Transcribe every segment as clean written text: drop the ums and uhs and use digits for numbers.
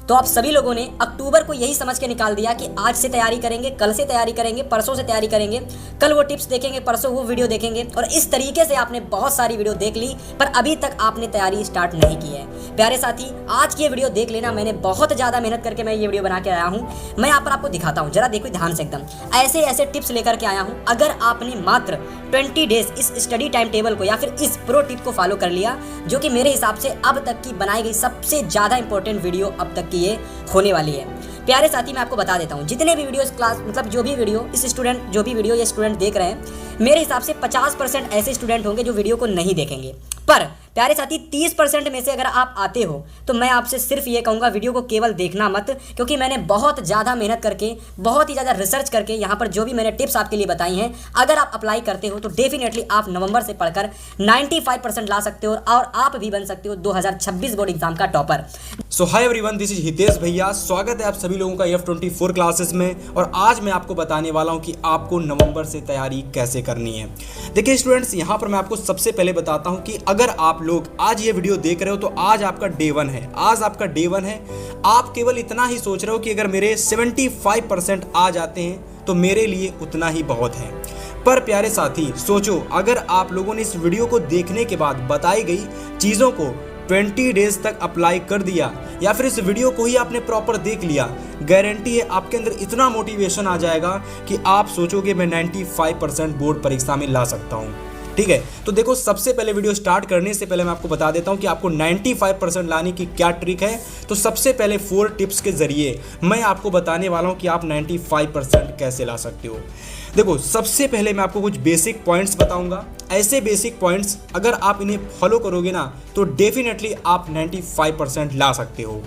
तो आप सभी लोगों ने अक्टूबर को यही समझ के निकाल दिया कि आज से तैयारी करेंगे, कल से तैयारी करेंगे, परसों से तैयारी करेंगे, कल वो टिप्स देखेंगे, परसों वो वीडियो देखेंगे, और इस तरीके से आपने बहुत सारी वीडियो देख ली, पर अभी तक आपने तैयारी स्टार्ट नहीं की है। प्यारे साथी, आज की ये वीडियो देख लेना, मैंने बहुत ज़्यादा मेहनत करके मैं ये वीडियो बना के आया हूँ। मैं यहाँ पर आपको दिखाता हूँ, जरा देखो ध्यान से एकदम, ऐसे ऐसे टिप्स लेकर के आया हूँ। अगर आपने मात्र 20 डेज इस स्टडी टाइम टेबल को या फिर इस प्रो टिप को फॉलो कर लिया, जो कि मेरे हिसाब से अब तक की बनाई गई सबसे ज़्यादा इंपॉर्टेंट वीडियो अब तक की ये होने वाली है। प्यारे साथी, मैं आपको बता देता हूँ, जितने भी वीडियो क्लास मतलब जो भी वीडियो ये स्टूडेंट देख रहे हैं, मेरे हिसाब से 50% ऐसे स्टूडेंट होंगे जो वीडियो को नहीं देखेंगे। पर प्यारे साथी, 30% में से अगर आप आते हो तो मैं आपसे सिर्फ ये कहूँगा, वीडियो को केवल देखना मत, क्योंकि मैंने बहुत ज़्यादा मेहनत करके, बहुत ही ज़्यादा रिसर्च करके यहाँ पर जो भी मैंने टिप्स आपके लिए बताई हैं, अगर आप अप्लाई करते हो तो डेफिनेटली आप नवंबर से पढ़कर 95% ला सकते हो और आप भी बन सकते हो 2026 बोर्ड एग्जाम का topper. So hi everyone, this is Hitesh भैया। स्वागत है आप सभी लोगों का F24 क्लासेस में। और आज मैं आपको बताने वाला हूं कि आपको नवंबर से तैयारी कैसे करनी है। देखिए स्टूडेंट्स, यहां पर मैं आपको सबसे पहले बताता हूं कि अगर आप लोग आज ये वीडियो देख रहे हो तो आज आपका डे 1 है। आज आपका डे 1 है। आप केवल इतना ही सोच रहे हो कि अगर मेरे 75% आ जाते हैं तो मेरे लिए उतना ही बहुत है। पर प्यारे साथी, सोचो, अगर आप लोगों ने इस वीडियो को देखने के बाद बताई गई चीज़ों को 20 डेज तक अप्लाई कर दिया, या फिर इस वीडियो को ही आपने प्रॉपर देख लिया, गारंटी है आपके अंदर इतना मोटिवेशन आ जाएगा कि आप सोचोगे मैं 95% बोर्ड परीक्षा में ला सकता हूँ। ठीक है, तो देखो, सबसे पहले वीडियो स्टार्ट करने से पहले मैं आपको बता देता हूं कि आपको 95% लाने की क्या ट्रिक है। तो सबसे पहले 4 टिप्स के जरिए मैं आपको बताने वाला हूं कि आप 95% कैसे ला सकते हो। देखो, सबसे पहले मैं आपको कुछ बेसिक पॉइंट्स बताऊंगा। ऐसे बेसिक पॉइंट्स अगर आप इन्हें फॉलो करोगे ना तो डेफिनेटली आप 95% ला सकते हो।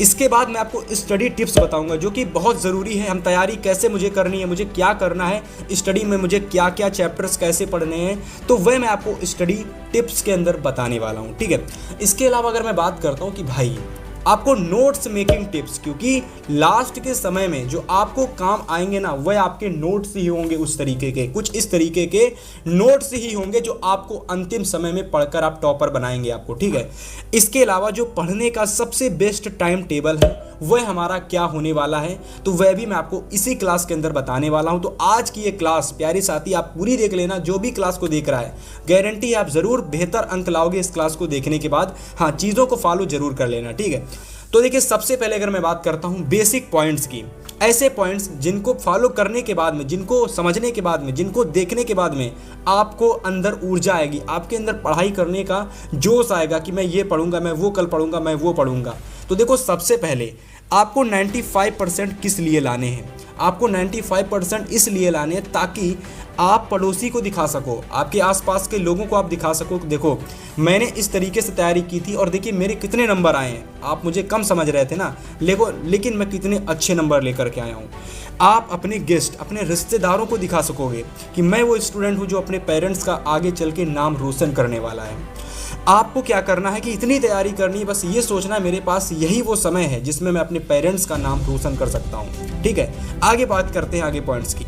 इसके बाद मैं आपको स्टडी टिप्स बताऊंगा जो कि बहुत ज़रूरी है। हम तैयारी कैसे मुझे करनी है, मुझे क्या करना है, स्टडी में मुझे क्या क्या चैप्टर्स कैसे पढ़ने हैं, तो वह मैं आपको स्टडी टिप्स के अंदर बताने वाला हूं। ठीक है, इसके अलावा अगर मैं बात करता हूं कि भाई आपको नोट्स मेकिंग टिप्स, क्योंकि लास्ट के समय में जो आपको काम आएंगे ना वह आपके नोट्स ही होंगे, उस तरीके के, कुछ इस तरीके के नोट्स ही होंगे जो आपको अंतिम समय में पढ़कर आप टॉपर बनाएंगे आपको। ठीक है, इसके अलावा जो पढ़ने का सबसे बेस्ट टाइम टेबल है वह हमारा क्या होने वाला है, तो वह भी मैं आपको इसी क्लास के अंदर बताने वाला हूं। तो आज की ये क्लास प्यारे साथी आप पूरी देख लेना। जो भी क्लास को देख रहा है, गारंटी है आप जरूर बेहतर अंक लाओगे इस क्लास को देखने के बाद। हाँ, चीज़ों को फॉलो जरूर कर लेना। ठीक है, तो देखिए, सबसे पहले अगर मैं बात करता हूं बेसिक पॉइंट्स की, ऐसे पॉइंट्स जिनको फॉलो करने के बाद में, जिनको समझने के बाद में, जिनको देखने के बाद में आपको अंदर ऊर्जा आएगी, आपके अंदर पढ़ाई करने का जोश आएगा कि मैं ये पढ़ूंगा, मैं वो कल पढ़ूंगा, मैं वो पढ़ूंगा। तो देखो, सबसे पहले आपको 95% किस लिए लाने हैं? आपको 95% इसलिए लाने हैं ताकि आप पड़ोसी को दिखा सको, आपके आसपास के लोगों को आप दिखा सको, देखो मैंने इस तरीके से तैयारी की थी और देखिए मेरे कितने नंबर आए हैं। आप मुझे कम समझ रहे थे ना, लेकिन मैं कितने अच्छे नंबर लेकर के आया हूँ। आप अपने गेस्ट, अपने रिश्तेदारों को दिखा सकोगे कि मैं वो स्टूडेंट हूँ जो अपने पेरेंट्स का आगे चल के नाम रोशन करने वाला है। आपको क्या करना है कि इतनी तैयारी करनी है, बस ये सोचना है मेरे पास यही वो समय है जिसमें मैं अपने पेरेंट्स का नाम रोशन कर सकता हूँ। ठीक है, आगे बात करते हैं आगे पॉइंट्स की।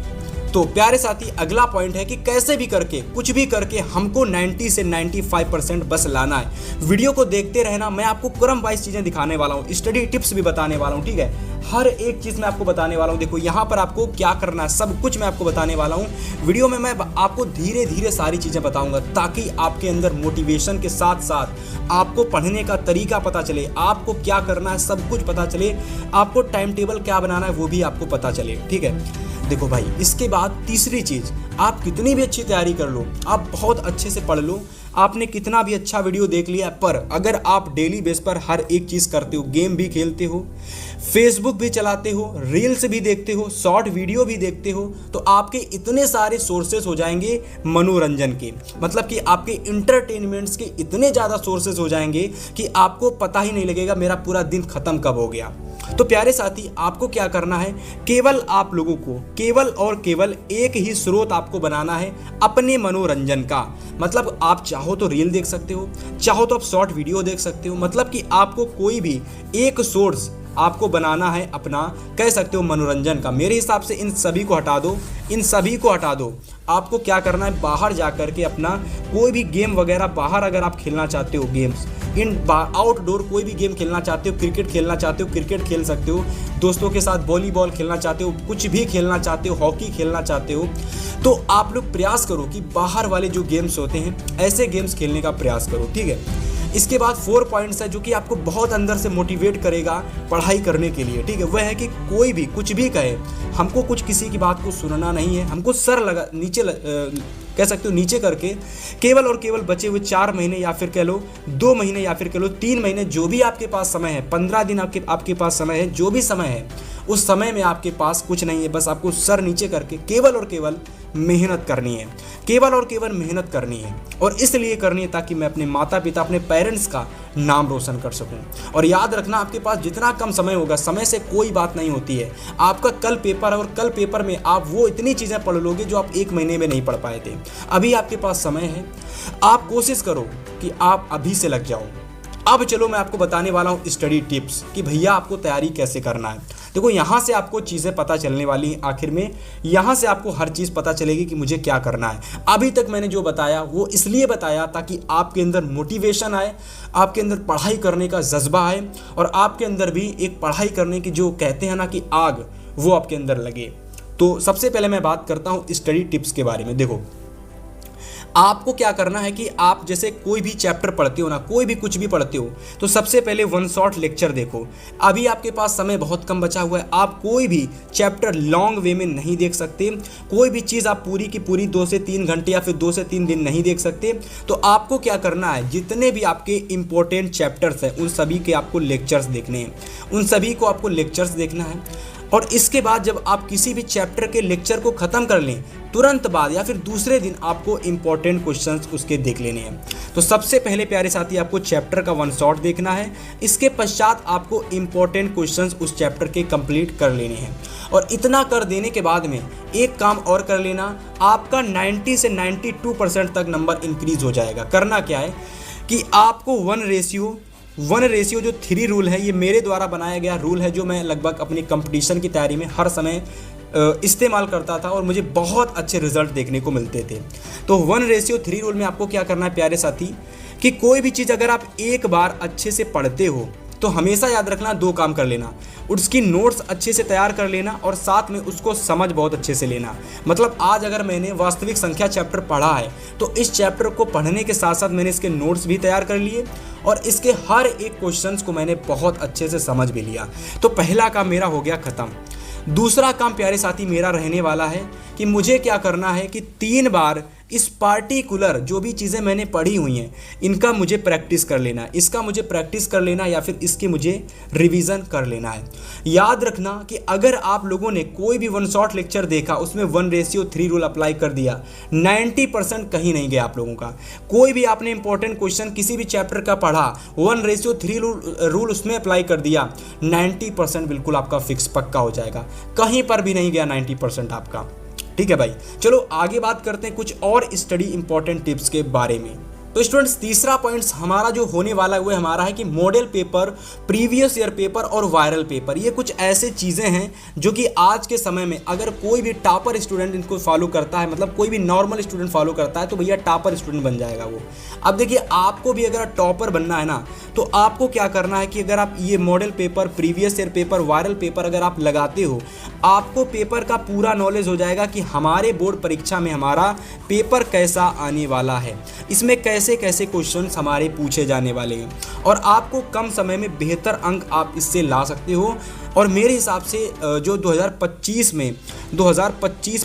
तो प्यारे साथी, अगला पॉइंट है कि कैसे भी करके, कुछ भी करके हमको 90 से 95% बस लाना है। वीडियो को देखते रहना, मैं आपको क्रम वाइज चीज़ें दिखाने वाला हूँ, स्टडी टिप्स भी बताने वाला हूँ। ठीक है, हर एक चीज़ मैं आपको बताने वाला हूँ। देखो, यहाँ पर आपको क्या करना है, सब कुछ मैं आपको बताने वाला हूँ। वीडियो में मैं आपको धीरे धीरे सारी चीज़ें बताऊँगा ताकि आपके अंदर मोटिवेशन के साथ साथ आपको पढ़ने का तरीका पता चले, आपको क्या करना है सब कुछ पता चले, आपको टाइम टेबल क्या बनाना है वो भी आपको पता चले। ठीक है, देखो भाई, इसके बाद तीसरी चीज़, आप कितनी भी अच्छी तैयारी कर लो, आप बहुत अच्छे से पढ़ लो, आपने कितना भी अच्छा वीडियो देख लिया, पर अगर आप डेली बेस पर हर एक चीज़ करते हो, गेम भी खेलते हो, फेसबुक भी चलाते हो, रील्स भी देखते हो, शॉर्ट वीडियो भी देखते हो, तो आपके इतने सारे सोर्सेस हो जाएंगे मनोरंजन के, मतलब कि आपके इंटरटेनमेंट्स के इतने ज़्यादा सोर्सेस हो जाएंगे कि आपको पता ही नहीं लगेगा मेरा पूरा दिन ख़त्म कब हो गया। तो प्यारे साथी, आपको क्या करना है, केवल आप लोगों को केवल और केवल एक ही स्रोत आपको बनाना है अपने मनोरंजन का। मतलब आप चाहो तो रील देख सकते हो, चाहो तो आप शॉर्ट वीडियो देख सकते हो, मतलब कि आपको कोई भी एक सोर्स आपको बनाना है अपना, कह सकते हो, मनोरंजन का। मेरे हिसाब से इन सभी को हटा दो, इन सभी को हटा दो। आपको क्या करना है, बाहर जा कर के अपना कोई भी गेम वगैरह बाहर अगर आप खेलना चाहते हो, गेम्स आउटडोर कोई भी गेम खेलना चाहते हो, क्रिकेट खेलना चाहते हो, क्रिकेट खेल सकते हो, दोस्तों के साथ वॉलीबॉल खेलना चाहते हो, कुछ भी खेलना चाहते हो, हॉकी खेलना चाहते हो, तो आप लोग प्रयास करो कि बाहर वाले जो गेम्स होते हैं ऐसे गेम्स खेलने का प्रयास करो, ठीक है। इसके बाद 4 पॉइंट्स है जो कि आपको बहुत अंदर से मोटिवेट करेगा पढ़ाई करने के लिए, ठीक है। वह है कि कोई भी कुछ भी कहे, हमको कुछ किसी की बात को सुनना नहीं है, हमको सर लगा नीचे कह सकते हो नीचे करके केवल और केवल बचे हुए 4 महीने या फिर कह लो 2 महीने या फिर कह लो 3 महीने, जो भी आपके पास समय है, 15 दिन आपके पास समय है, जो भी समय है, उस समय में आपके पास कुछ नहीं है, बस आपको सर नीचे करके केवल और केवल मेहनत करनी है, केवल और केवल मेहनत करनी है। और इसलिए करनी है ताकि मैं अपने माता पिता, अपने पेरेंट्स का नाम रोशन कर सकूं। और याद रखना, आपके पास जितना कम समय होगा, समय से कोई बात नहीं होती है। आपका कल पेपर है और कल पेपर में आप वो इतनी चीज़ें पढ़ लोगे जो आप 1 महीने में नहीं पढ़ पाए थे। अभी आपके पास समय है, आप कोशिश करो कि आप अभी से लग जाओ। अब चलो मैं आपको बताने वाला हूँ स्टडी टिप्स कि भैया आपको तैयारी कैसे करना है। देखो, यहाँ से आपको चीज़ें पता चलने वाली हैं। आखिर में यहाँ से आपको हर चीज़ पता चलेगी कि मुझे क्या करना है। अभी तक मैंने जो बताया वो इसलिए बताया ताकि आपके अंदर मोटिवेशन आए, आपके अंदर पढ़ाई करने का जज्बा आए और आपके अंदर भी एक पढ़ाई करने की जो कहते हैं ना कि आग, वो आपके अंदर लगे। तो सबसे पहले मैं बात करता हूँ स्टडी टिप्स के बारे में। देखो, आपको क्या करना है कि आप जैसे कोई भी चैप्टर पढ़ते हो ना, कोई भी कुछ भी पढ़ते हो, तो सबसे पहले 1 शॉट लेक्चर देखो। अभी आपके पास समय बहुत कम बचा हुआ है, आप कोई भी चैप्टर लॉन्ग वे में नहीं देख सकते, कोई भी चीज़ आप पूरी की पूरी 2 से 3 घंटे या फिर 2 से 3 दिन नहीं देख सकते। तो आपको क्या करना है, जितने भी आपके इंपॉर्टेंट चैप्टर्स हैं उन सभी के आपको लेक्चर्स देखने हैं, उन सभी को आपको लेक्चर्स देखना है। और इसके बाद जब आप किसी भी चैप्टर के लेक्चर को ख़त्म कर लें, तुरंत बाद या फिर दूसरे दिन आपको इंपॉर्टेंट क्वेश्चंस उसके देख लेने हैं। तो सबसे पहले प्यारे साथी, आपको चैप्टर का 1 शॉट देखना है। इसके पश्चात आपको इंपॉर्टेंट क्वेश्चंस उस चैप्टर के कंप्लीट कर लेने हैं। और इतना कर देने के बाद में एक काम और कर लेना, आपका 90 से 92% तक नंबर इंक्रीज हो जाएगा। करना क्या है कि आपको 1 रेशियो जो 3 रूल है, ये मेरे द्वारा बनाया गया रूल है, जो मैं लगभग अपनी कंपटीशन की तैयारी में हर समय इस्तेमाल करता था और मुझे बहुत अच्छे रिजल्ट देखने को मिलते थे। तो 1:3 रूल में आपको क्या करना है प्यारे साथी, कि कोई भी चीज़ अगर आप एक बार अच्छे से पढ़ते हो तो हमेशा याद रखना 2 काम कर लेना, उसकी नोट्स अच्छे से तैयार कर लेना और साथ में उसको समझ बहुत अच्छे से लेना। मतलब आज अगर मैंने वास्तविक संख्या चैप्टर पढ़ा है तो इस चैप्टर को पढ़ने के साथ साथ मैंने इसके नोट्स भी तैयार कर लिए और इसके हर एक क्वेश्चंस को मैंने बहुत अच्छे से समझ भी लिया। तो पहला काम मेरा हो गया ख़त्म। दूसरा काम प्यारे साथी मेरा रहने वाला है कि मुझे क्या करना है कि 3 बार इस पार्टिकुलर जो भी चीज़ें मैंने पढ़ी हुई हैं इनका मुझे प्रैक्टिस कर लेना है, इसका मुझे प्रैक्टिस कर लेना या फिर इसकी मुझे रिवीजन कर लेना है। याद रखना कि अगर आप लोगों ने कोई भी 1 शॉट लेक्चर देखा, उसमें 1:3 रूल अप्लाई कर दिया, 90% कहीं नहीं गया आप लोगों का। कोई भी आपने इंपॉर्टेंट क्वेश्चन किसी भी चैप्टर का पढ़ा, 1:3 रूल उसमें अप्लाई कर दिया, 90% बिल्कुल आपका फिक्स पक्का हो जाएगा, कहीं पर भी नहीं गया 90% आपका। ठीक है भाई, चलो आगे बात करते हैं कुछ और स्टडी इंपॉर्टेंट टिप्स के बारे में। तो स्टूडेंट्स, तीसरा पॉइंट्स हमारा जो होने वाला है वो हमारा है कि model paper, previous year paper और वायरल पेपर। ये कुछ ऐसे चीज़ें हैं जो कि आज के समय में अगर कोई भी टॉपर स्टूडेंट इनको फॉलो करता है, मतलब कोई भी नॉर्मल स्टूडेंट फॉलो करता है, तो भैया टॉपर स्टूडेंट बन जाएगा वो। अब देखिए, आपको भी अगर टॉपर बनना है ना, तो आपको क्या करना है कि अगर आप ये model paper, previous year paper, viral paper अगर आप लगाते हो, आपको पेपर का पूरा नॉलेज हो जाएगा कि हमारे बोर्ड परीक्षा में हमारा पेपर कैसा आने वाला है, इसमें कैसे कैसे क्वेश्चंस हमारे पूछे जाने वाले हैं, और आपको कम समय में बेहतर अंक आप इससे ला सकते हो। और मेरे हिसाब से जो 2025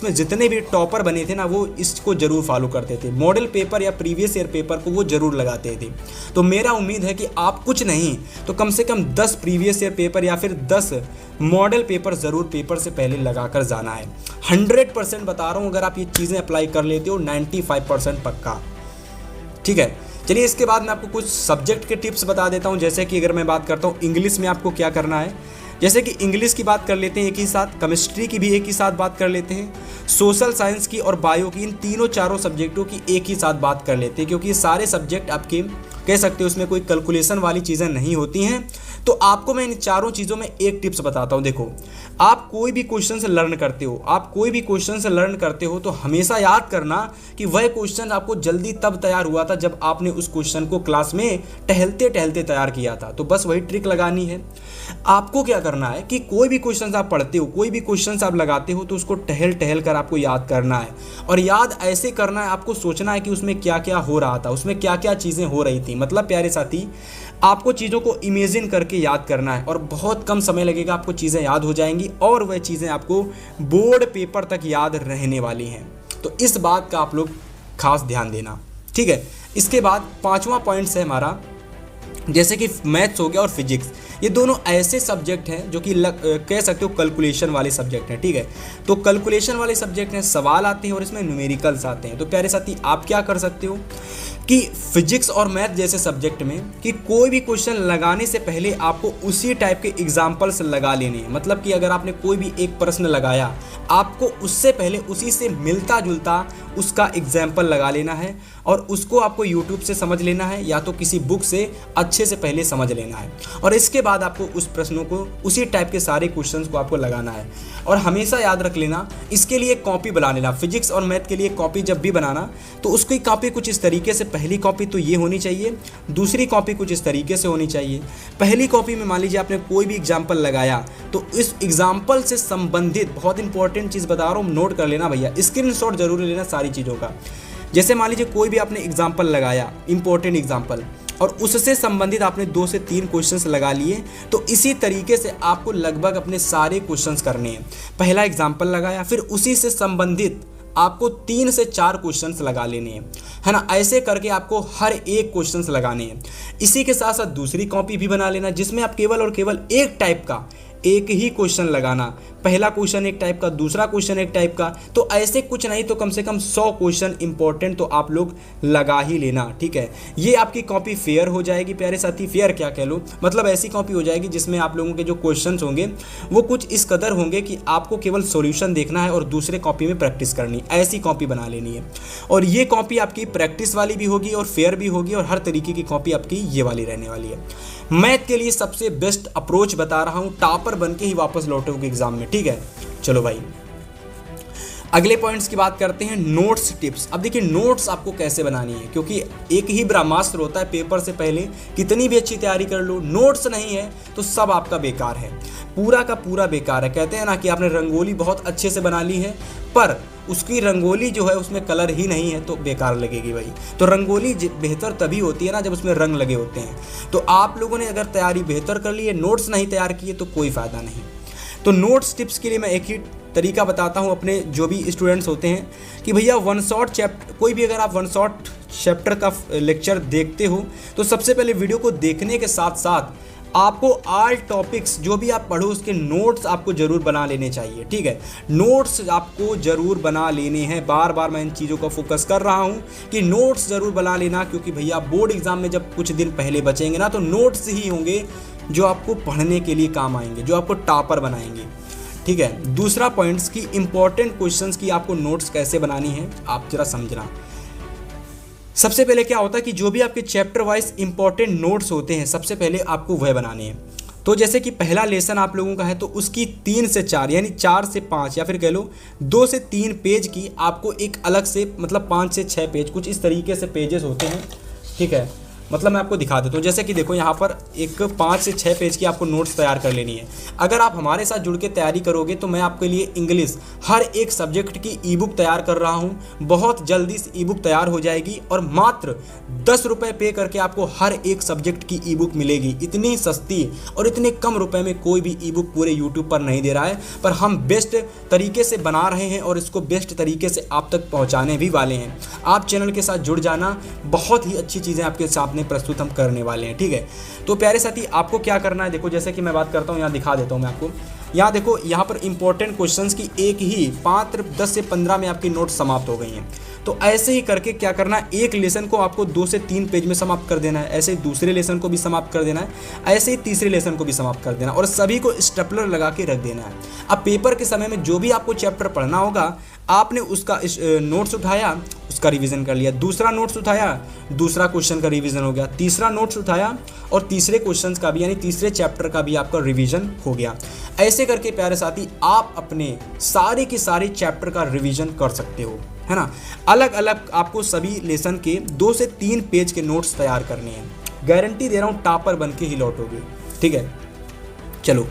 में जितने भी टॉपर बने थे ना, वो इसको ज़रूर फॉलो करते थे, मॉडल पेपर या प्रीवियस ईयर पेपर को वो ज़रूर लगाते थे। तो मेरा उम्मीद है कि आप कुछ नहीं तो कम से कम 10 प्रीवियस ईयर पेपर या फिर 10 मॉडल पेपर ज़रूर पेपर से पहले लगा कर जाना है। 100% बता रहा हूँ, अगर आप ये चीज़ें अप्लाई कर लेते हो 95% पक्का। ठीक है, चलिए इसके बाद मैं आपको कुछ सब्जेक्ट के टिप्स बता देता हूँ। जैसे कि अगर मैं बात करता हूँ इंग्लिश में आपको क्या करना है, जैसे कि इंग्लिश की बात कर लेते हैं एक ही साथ, केमिस्ट्री की भी एक ही साथ बात कर लेते हैं, सोशल साइंस की और बायो की, इन तीनों चारों सब्जेक्टों की एक ही साथ बात कर लेते हैं, क्योंकि ये सारे सब्जेक्ट आपके कह सकते हो उसमें कोई कैलकुलेशन वाली चीज़ें नहीं होती हैं। तो आपको मैं इन चारों चीज़ों में एक टिप्स बताता हूँ। देखो, आप कोई भी क्वेश्चन से लर्न करते हो तो हमेशा याद करना कि वह क्वेश्चन आपको जल्दी तब तैयार हुआ था जब आपने उस क्वेश्चन को क्लास में टहलते टहलते तैयार किया था। तो बस वही ट्रिक लगानी है। आपको क्या करना है कि कोई भी क्वेश्चन आप पढ़ते हो, कोई भी क्वेश्चन आप लगाते हो तो उसको टहल टहल कर आपको याद करना है। और याद ऐसे करना है, आपको सोचना है कि उसमें क्या क्या हो रहा था, उसमें क्या क्या चीज़ें हो रही थी। मतलब प्यारे साथी, आपको चीज़ों को इमेजिन करके याद करना है और बहुत कम समय लगेगा, आपको चीज़ें याद हो जाएंगी और वह चीज़ें आपको बोर्ड पेपर तक याद रहने वाली हैं। तो इस बात का आप लोग खास ध्यान देना, ठीक है। इसके बाद 5वां पॉइंट्स है हमारा, जैसे कि मैथ्स हो गया और फिजिक्स। ये दोनों ऐसे सब्जेक्ट हैं जो कि कह सकते हो कैलकुलेशन वाले सब्जेक्ट हैं, ठीक है। तो कैलकुलेशन वाले सब्जेक्ट हैं, सवाल आते हैं और इसमें न्यूमेरिकल्स आते हैं। तो प्यारे साथी, आप क्या कर सकते हो कि फिजिक्स और मैथ जैसे सब्जेक्ट में कि कोई भी क्वेश्चन लगाने से पहले आपको उसी टाइप के एग्जाम्पल्स लगा लेने हैं। मतलब कि अगर आपने कोई भी एक प्रश्न लगाया, आपको उससे पहले उसी से मिलता जुलता उसका एग्जाम्पल लगा लेना है और उसको आपको यूट्यूब से समझ लेना है या तो किसी बुक से अच्छे से पहले समझ लेना है। और इसके बाद आपको उस प्रश्नों को, उसी टाइप के सारे क्वेश्चंस को आपको लगाना है। और हमेशा याद रख लेना, इसके लिए कॉपी बना लेना। फिजिक्स और मैथ के लिए कॉपी जब भी बनाना तो उसकी कॉपी कुछ इस तरीके से, पहली कॉपी तो ये होनी चाहिए, दूसरी कॉपी कुछ इस तरीके से होनी चाहिए। पहली कॉपी में मान लीजिए आपने कोई भी एग्जाम्पल लगाया तो इस एग्जाम्पल से संबंधित, बहुत इंपॉर्टेंट चीज़ बता रहा हूँ, नोट कर लेना भैया, स्क्रीनशॉट जरूर लेना सारी चीज़ों का। जैसे मान लीजिए कोई भी आपने एग्जाम्पल लगाया, इंपॉर्टेंट एग्जाम्पल, और उससे संबंधित आपने 2 से 3 क्वेश्चंस लगा लिए, तो इसी तरीके से आपको लगभग अपने सारे क्वेश्चंस करने हैं। पहला एग्जाम्पल लगाया, फिर उसी से संबंधित आपको 3 से 4 क्वेश्चंस लगा लेने हैं, है ना। ऐसे करके आपको हर एक क्वेश्चंस लगाने हैं। इसी के साथ साथ दूसरी कॉपी भी बना लेना जिसमें आप केवल और केवल एक टाइप का एक ही क्वेश्चन लगाना। पहला क्वेश्चन एक टाइप का, दूसरा क्वेश्चन एक टाइप का, तो ऐसे कुछ नहीं तो कम से कम 100 क्वेश्चन इंपॉर्टेंट तो आप लोग लगा ही लेना, ठीक है। ये आपकी कॉपी फेयर हो जाएगी प्यारे साथी। फेयर क्या कह लो, मतलब ऐसी कॉपी हो जाएगी जिसमें आप लोगों के जो क्वेश्चंस होंगे वो कुछ इस कदर होंगे कि आपको केवल सॉल्यूशन देखना है और दूसरे कॉपी में प्रैक्टिस करनी, ऐसी कॉपी बना लेनी है। और ये कॉपी आपकी प्रैक्टिस वाली भी होगी और फेयर भी होगी और हर तरीके की कॉपी आपकी ये वाली रहने वाली है। मैथ के लिए सबसे बेस्ट अप्रोच बता रहा हूँ, टॉपर बन के ही वापस लौटोगे एग्जाम में, ठीक है। चलो भाई, अगले पॉइंट्स की बात करते हैं, नोट्स टिप्स। अब देखिए नोट्स आपको कैसे बनानी है, क्योंकि एक ही ब्रह्मास्त्र होता है पेपर से पहले, कितनी भी अच्छी तैयारी कर लो, नोट्स नहीं है तो सब आपका बेकार है, पूरा का पूरा बेकार है। कहते हैं ना कि आपने रंगोली बहुत अच्छे से बना ली है पर उसकी रंगोली जो है उसमें कलर ही नहीं है तो बेकार लगेगी भाई। तो रंगोली बेहतर तभी होती है ना जब उसमें रंग लगे होते हैं। तो आप लोगों ने अगर तैयारी बेहतर कर ली है, नोट्स नहीं तैयार किए तो कोई फ़ायदा नहीं। तो नोट्स टिप्स के लिए मैं एक ही तरीका बताता हूँ अपने जो भी स्टूडेंट्स होते हैं कि भैया वन शॉट चैप्टर, कोई भी अगर आप वन शॉट चैप्टर का लेक्चर देखते हो तो सबसे पहले वीडियो को देखने के साथ साथ आपको ऑल टॉपिक्स जो भी आप पढ़ो उसके नोट्स आपको ज़रूर बना लेने चाहिए, ठीक है। नोट्स आपको ज़रूर बना लेने हैं, बार बार मैं इन चीज़ों का फोकस कर रहा हूँ कि नोट्स ज़रूर बना लेना, क्योंकि भैया बोर्ड एग्जाम में जब कुछ दिन पहले बचेंगे ना तो नोट्स ही होंगे जो आपको पढ़ने के लिए काम आएंगे, जो आपको टॉपर बनाएंगे, ठीक है। दूसरा पॉइंट्स की इंपॉर्टेंट क्वेश्चंस की आपको नोट्स कैसे बनानी है आप जरा समझना। सबसे पहले क्या होता है कि जो भी आपके चैप्टर वाइज इंपॉर्टेंट नोट्स होते हैं सबसे पहले आपको वह बनाने हैं। तो जैसे कि पहला लेसन आप लोगों का है तो उसकी 3 से 4 यानी 4 से 5 या फिर कह लो 2 से 3 पेज की आपको एक अलग से, मतलब 5 से 6 पेज, कुछ इस तरीके से पेजेस होते हैं, ठीक है। मतलब मैं आपको दिखा देता हूँ, जैसे कि देखो यहाँ पर एक 5 से 6 पेज की आपको नोट्स तैयार कर लेनी है। अगर आप हमारे साथ जुड़ के तैयारी करोगे तो मैं आपके लिए इंग्लिश हर एक सब्जेक्ट की ई बुक तैयार कर रहा हूँ, बहुत जल्दी से ई बुक तैयार हो जाएगी और मात्र 10 रुपये पे करके आपको हर एक सब्जेक्ट की ई बुक मिलेगी। इतनी सस्ती और इतने कम रुपए में कोई भी ई बुक पूरे यूट्यूब पर नहीं दे रहा है, पर हम बेस्ट तरीके से बना रहे हैं और इसको बेस्ट तरीके से आप तक पहुँचाने भी वाले हैं। आप चैनल के साथ जुड़ जाना, बहुत ही अच्छी चीज़ें आपके सामने प्रस्तुत हम करने वाले हैं, ठीक है। तो प्यारे साथी आपको क्या करना है, देखो जैसे कि मैं बात करता हूँ, यहाँ दिखा देता हूँ मैं आपको। यहाँ देखो, यहाँ पर इंपॉर्टेंट क्वेश्चंस की एक ही मात्र 10 से 15 में आपकी नोट्स समाप्त हो गई हैं। तो ऐसे ही करके क्या करना है, एक लेसन को आपको 2 से 3 पेज में समाप्त कर देना है, ऐसे ही दूसरे लेसन को भी समाप्त कर देना है, ऐसे ही तीसरे लेसन को भी समाप्त कर देना और सभी को स्टेपलर लगा के रख देना है। अब पेपर के समय में जो भी आपको चैप्टर पढ़ना होगा आपने उसका नोट्स उठाया, उसका रिवीजन कर लिया, दूसरा नोट्स उठाया, दूसरा क्वेश्चन का रिवीजन हो गया, तीसरा नोट्स उठाया और तीसरे क्वेश्चन का भी यानी तीसरे चैप्टर का भी आपका रिवीजन हो गया। ऐसे करके प्यारे साथी आप अपने सारे के सारे चैप्टर का रिवीजन कर सकते हो, है ना। अलग अलग आपको सभी लेसन के 2 से 3 पेज के नोट्स तैयार करने हैं। गारंटी दे रहा हूँ टॉपर बन के ही लौटोगे, ठीक है। चलो,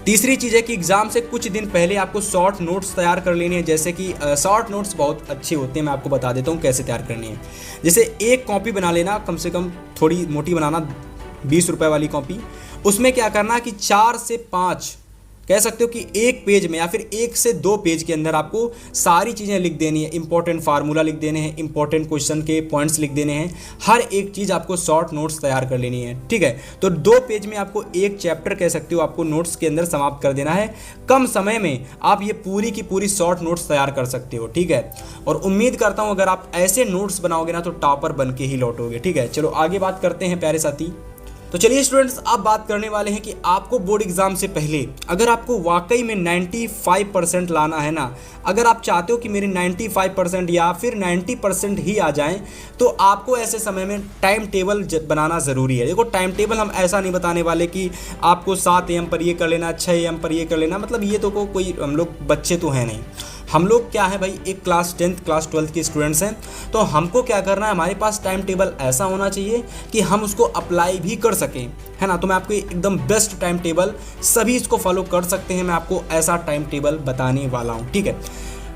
तीसरी चीज़ है कि एग्जाम से कुछ दिन पहले आपको शॉर्ट नोट्स तैयार कर लेने हैं। जैसे कि शॉर्ट नोट्स बहुत अच्छे होते हैं, मैं आपको बता देता हूँ कैसे तैयार करनी है। जैसे एक कॉपी बना लेना, कम से कम थोड़ी मोटी बनाना, 20 रुपए वाली कॉपी। उसमें क्या करना कि 4 से 5 कह सकते हो कि एक पेज में या फिर 1 से 2 पेज के अंदर आपको सारी चीज़ें लिख देनी है। इंपॉर्टेंट फार्मूला लिख देने हैं, इंपॉर्टेंट क्वेश्चन के पॉइंट्स लिख देने हैं, हर एक चीज़ आपको शॉर्ट नोट्स तैयार कर लेनी है, ठीक है। तो 2 पेज में आपको एक चैप्टर कह सकते हो आपको नोट्स के अंदर समाप्त कर देना है। कम समय में आप ये पूरी की पूरी शॉर्ट नोट्स तैयार कर सकते हो, ठीक है। और उम्मीद करता हूँ अगर आप ऐसे नोट्स बनाओगे ना तो टॉपर बन के ही लौटोगे, ठीक है। चलो आगे बात करते हैं प्यारे साथी। तो चलिए स्टूडेंट्स, अब बात करने वाले हैं कि आपको बोर्ड एग्जाम से पहले अगर आपको वाकई में 95% लाना है ना, अगर आप चाहते हो कि मेरे 95% या फिर 90% ही आ जाएं, तो आपको ऐसे समय में टाइम टेबल बनाना ज़रूरी है। देखो, टाइम टेबल हम ऐसा नहीं बताने वाले कि आपको 7 AM पर ये कर लेना, 6 AM पर ये कर लेना, मतलब ये तो कोई हम लोग बच्चे तो हैं नहीं। हम लोग क्या है भाई, एक क्लास 10th क्लास 12th के स्टूडेंट्स हैं, तो हमको क्या करना है, हमारे पास टाइम टेबल ऐसा होना चाहिए कि हम उसको अप्लाई भी कर सकें, है ना। तो मैं आपको एकदम बेस्ट टाइम टेबल, सभी इसको फॉलो कर सकते हैं, मैं आपको ऐसा टाइम टेबल बताने वाला हूँ, ठीक है।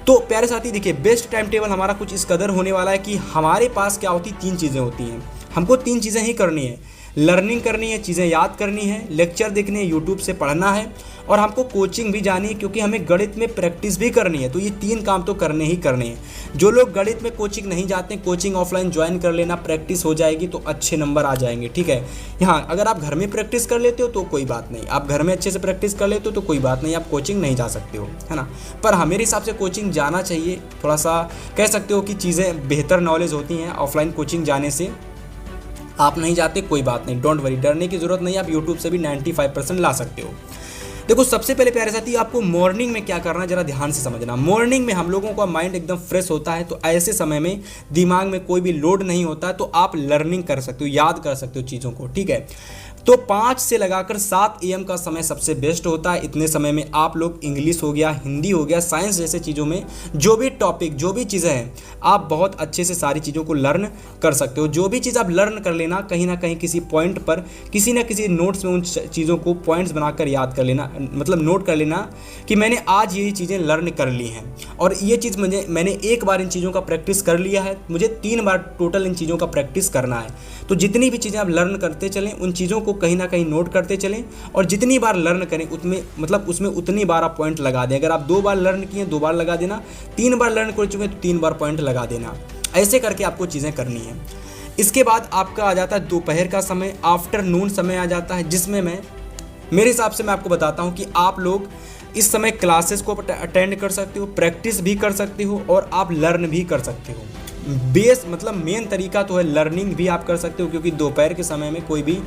तो प्यारे साथी देखिए, बेस्ट टाइम टेबल हमारा कुछ इस कदर होने वाला है कि हमारे पास क्या होती 3 चीज़ें होती हैं। हमको 3 चीज़ें ही करनी है, लर्निंग करनी है, चीज़ें याद करनी है, लेक्चर देखने हैं, यूट्यूब से पढ़ना है, और हमको कोचिंग भी जानी है क्योंकि हमें गणित में प्रैक्टिस भी करनी है। तो ये 3 काम तो करने ही करने हैं। जो लोग गणित में कोचिंग नहीं जाते, कोचिंग ऑफलाइन ज्वाइन कर लेना, प्रैक्टिस हो जाएगी तो अच्छे नंबर आ जाएंगे, ठीक है। यहाँ अगर आप घर में प्रैक्टिस कर लेते हो तो कोई बात नहीं, आप घर में अच्छे से प्रैक्टिस कर लेते हो तो कोई बात नहीं, आप कोचिंग नहीं जा सकते हो, है ना। पर मेरे हिसाब से कोचिंग जाना चाहिए, थोड़ा सा कह सकते हो कि चीज़ें बेहतर नॉलेज होती हैं ऑफलाइन कोचिंग जाने से। आप नहीं जाते कोई बात नहीं, डोंट वरी, डरने की जरूरत नहीं, आप यूट्यूब से भी 95% ला सकते हो। देखो, सबसे पहले प्यारे साथी आपको मॉर्निंग में क्या करना है जरा ध्यान से समझना। मॉर्निंग में हम लोगों का माइंड एकदम फ्रेश होता है, तो ऐसे समय में दिमाग में कोई भी लोड नहीं होता है, तो आप लर्निंग कर सकते हो, याद कर सकते हो चीज़ों को, ठीक है। तो 5 से लगाकर 7 AM का समय सबसे बेस्ट होता है। इतने समय में आप लोग इंग्लिश हो गया, हिंदी हो गया, साइंस जैसे चीज़ों में जो भी टॉपिक, जो भी चीज़ें हैं, आप बहुत अच्छे से सारी चीज़ों को लर्न कर सकते हो। जो भी चीज़ आप लर्न कर लेना, कहीं ना कहीं किसी पॉइंट पर, किसी ना किसी नोट्स में उन चीज़ों को पॉइंट्स बनाकर याद कर लेना, मतलब नोट कर लेना कि मैंने आज ये चीज़ें लर्न कर ली हैं और ये चीज़ मैंने एक बार इन चीज़ों का प्रैक्टिस कर लिया है, मुझे 3 बार टोटल इन चीज़ों का प्रैक्टिस करना है। तो जितनी भी चीज़ें आप लर्न करते चलें, उन चीज़ों को कहीं ना कहीं नोट करते चलें, और जितनी बार लर्न करें उसमें उतनी बार आप पॉइंट लगा दें। अगर आप 2 बार लर्न किए 2 बार लगा देना, 3 बार लर्न कर चुके तो 3 बार पॉइंट लगा देना। ऐसे करके आपको चीज़ें करनी है। इसके बाद आपका आ जाता है दोपहर का समय, आफ्टरनून समय आ जाता है, जिसमें मेरे हिसाब से मैं आपको बताता हूँ कि आप लोग इस समय क्लासेस को अटेंड कर सकते हो, प्रैक्टिस भी कर सकते हो और आप लर्न भी कर सकते हो। मतलब मेन तरीका तो है लर्निंग भी आप कर सकते हो, क्योंकि दोपहर के समय में कोई भी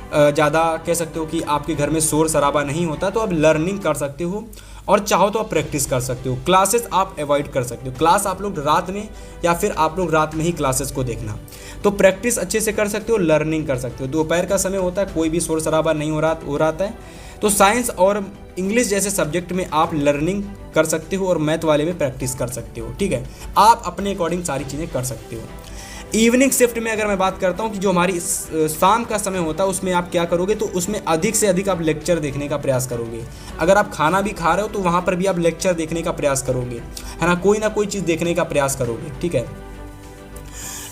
ज़्यादा कह सकते हो कि आपके घर में शोर शराबा नहीं होता, तो आप लर्निंग कर सकते हो और चाहो तो आप प्रैक्टिस कर सकते हो। क्लासेस आप अवॉइड कर सकते हो, क्लास आप लोग रात में या फिर आप लोग रात में ही क्लासेस को देखना। तो प्रैक्टिस अच्छे से कर सकते हो, लर्निंग कर सकते हो। दोपहर का समय होता है, कोई भी शोर शराबा नहीं हो रहा है, तो साइंस और इंग्लिश जैसे सब्जेक्ट में आप लर्निंग कर सकते हो और मैथ वाले में प्रैक्टिस कर सकते हो, ठीक है। आप अपने अकॉर्डिंग सारी चीज़ें कर सकते हो। इवनिंग शिफ्ट में अगर मैं बात करता हूं कि जो हमारी शाम का समय होता है, उसमें आप क्या करोगे, तो उसमें अधिक से अधिक आप लेक्चर देखने का प्रयास करोगे। अगर आप खाना भी खा रहे हो तो वहां पर भी आप लेक्चर देखने का प्रयास करोगे, है ना कोई चीज़ देखने का प्रयास करोगे, ठीक है।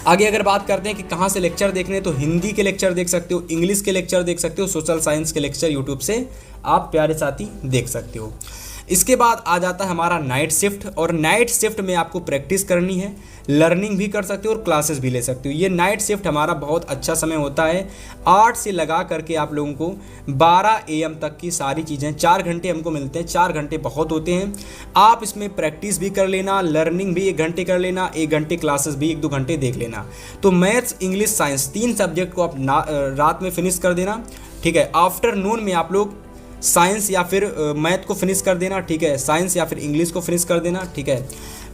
आगे अगर बात करते हैं कि कहाँ से लेक्चर देखने, तो हिंदी के लेक्चर देख सकते हो, इंग्लिश के लेक्चर देख सकते हो, सोशल साइंस के लेक्चर यूट्यूब से आप प्यारे साथी देख सकते हो। इसके बाद आ जाता है हमारा नाइट शिफ्ट, और नाइट शिफ्ट में आपको प्रैक्टिस करनी है, लर्निंग भी कर सकते हो और क्लासेस भी ले सकते हो। ये नाइट शिफ्ट हमारा बहुत अच्छा समय होता है, 8 से लगा करके आप लोगों को 12 AM तक की सारी चीज़ें, 4 घंटे हमको मिलते हैं, 4 घंटे बहुत होते हैं। आप इसमें प्रैक्टिस भी कर लेना, लर्निंग भी 1 घंटे कर लेना, 1 घंटे क्लासेस भी 1-2 घंटे देख लेना। तो मैथ्स, इंग्लिश, साइंस 3 सब्जेक्ट को आप रात में फिनिश कर देना, ठीक है। आफ्टरनून में आप लोग साइंस या फिर मैथ को फिनिश कर देना, ठीक है, साइंस या फिर इंग्लिश को फिनिश कर देना, ठीक है।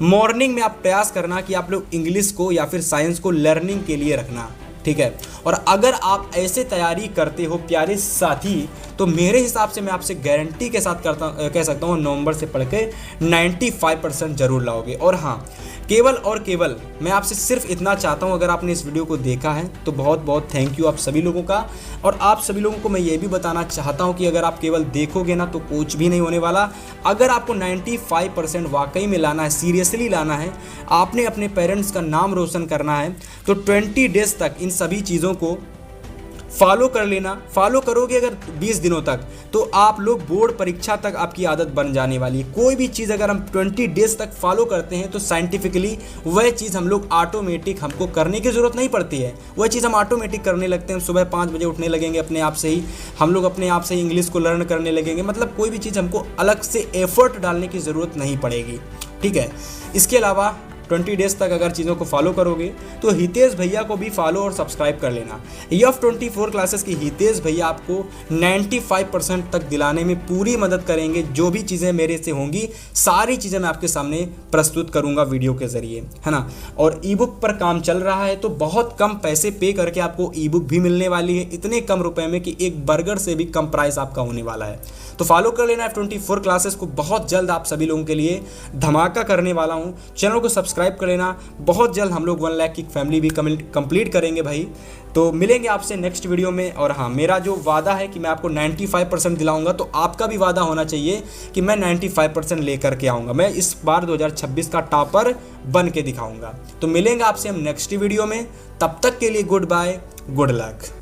मॉर्निंग में आप प्रयास करना कि आप लोग इंग्लिश को या फिर साइंस को लर्निंग के लिए रखना, ठीक है। और अगर आप ऐसे तैयारी करते हो प्यारे साथी, तो मेरे हिसाब से मैं आपसे गारंटी के साथ कह सकता हूँ नवंबर से पढ़ के 95% जरूर लाओगे। और हाँ, केवल और केवल मैं आपसे सिर्फ इतना चाहता हूँ, अगर आपने इस वीडियो को देखा है तो बहुत बहुत थैंक यू आप सभी लोगों का। और आप सभी लोगों को मैं ये भी बताना चाहता हूँ कि अगर आप केवल देखोगे ना तो कुछ भी नहीं होने वाला। अगर आपको 95% वाकई में लाना है, सीरियसली लाना है, आपने अपने पेरेंट्स का नाम रोशन करना है, तो 20 डेज तक इन सभी चीज़ों को फॉलो कर लेना। फॉलो करोगे अगर 20 दिनों तक, तो आप लोग बोर्ड परीक्षा तक आपकी आदत बन जाने वाली है। कोई भी चीज़ अगर हम 20 डेज तक फॉलो करते हैं तो साइंटिफिकली वह चीज़ हम लोग ऑटोमेटिक, हमको करने की ज़रूरत नहीं पड़ती है, वह चीज़ हम ऑटोमेटिक करने लगते हैं। सुबह 5 बजे उठने लगेंगे अपने आप से ही, हम लोग अपने आप से ही इंग्लिश को लर्न करने लगेंगे। मतलब कोई भी चीज़ हमको अलग से एफर्ट डालने की ज़रूरत नहीं पड़ेगी, ठीक है। इसके अलावा 20 डेज तक अगर चीज़ों को फॉलो करोगे तो हितेश भैया को भी फॉलो और सब्सक्राइब कर लेना। F24 क्लासेस की हितेश भैया आपको 95% तक दिलाने में पूरी मदद करेंगे। जो भी चीज़ें मेरे से होंगी सारी चीज़ें मैं आपके सामने प्रस्तुत करूंगा वीडियो के ज़रिए, है ना। और ई बुक पर काम चल रहा है, तो बहुत कम पैसे पे करके आपको ई बुक भी मिलने वाली है, इतने कम रुपए में कि एक बर्गर से भी कम प्राइस आपका होने वाला है। तो फॉलो कर लेना F24 क्लासेस को। बहुत जल्द आप सभी लोगों के लिए धमाका करने वाला हूँ। चैनल को सब्सक्राइब कर लेना। बहुत जल्द हम लोग 1 लाख की फैमिली भी कंप्लीट करेंगे भाई। तो मिलेंगे आपसे नेक्स्ट वीडियो में। और हाँ, मेरा जो वादा है कि मैं आपको 95% दिलाऊंगा, तो आपका भी वादा होना चाहिए कि मैं 95% लेकर के आऊँगा। मैं इस बार 2026 का टॉपर बन के दिखाऊँगा। तो मिलेंगे आपसे हम नेक्स्ट वीडियो में। तब तक के लिए गुड बाय, गुड लक।